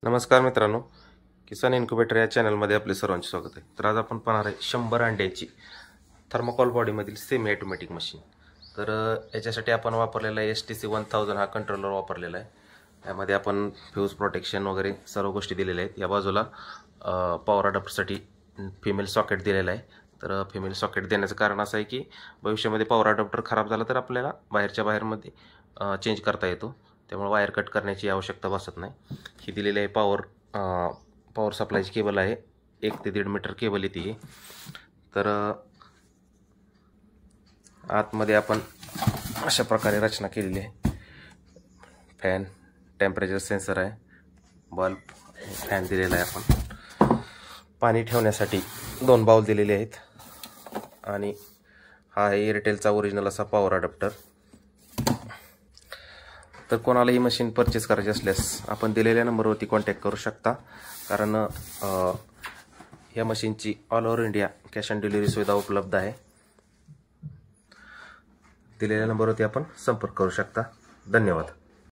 नमस्कार मित्रांनो, किसान इन्क्युबेटर या चॅनलमध्ये आपले सर्वांचे स्वागत आहे. तर आज आपण पाहणार आहे 100 अंड्यांची थर्मोकॉल बॉडीमधील सेमी ऑटोमॅटिक मशीन. तर याच्यासाठी आपण वापरलेला STC 1000 हा कंट्रोलर वापरलेला आहे. यामध्ये आपण फ्यूज प्रोटेक्शन वगैरे सर्व गोष्टी दिलेल्या आहेत. या बाजूला पॉवर अडॅप्टरसाठी फिमेल सॉकेट दिलेला आहे. तर फिमेल सॉकेट देण्याचं कारण असं आहे की भविष्यामध्ये पॉवर अडॅप्टर खराब झाला तर आपल्याला बाहेरच्या बाहेरमध्ये चेंज करता येतो. त्यामुळे वायर कट करण्याची आवश्यकता भासत नाही. ही दिलेली आहे पॉवर सप्लायची केबल आहे. 1 ते 1.5 मीटर केबल येते ही. तर आतमध्ये आपण अशा प्रकारे रचना केलेली आहे. फॅन, टेम्परेचर सेन्सर आहे, बल्ब, फॅन दिलेला आहे. आपण पाणी ठेवण्यासाठी 2 बाउल दिलेले आहेत आणि हा आहे एअरटेलचा ओरिजिनल असा पॉवर अडॅप्टर. तर कोणाला ही मशीन परचेस करायची असल्यास आपण दिलेल्या नंबरवरती कॉन्टॅक्ट करू शकता. कारण या मशीनची all over India cash on delivery सुविधा उपलब्ध आहे. दिलेल्या नंबरवरती आपण संपर्क करू शकता. धन्यवाद.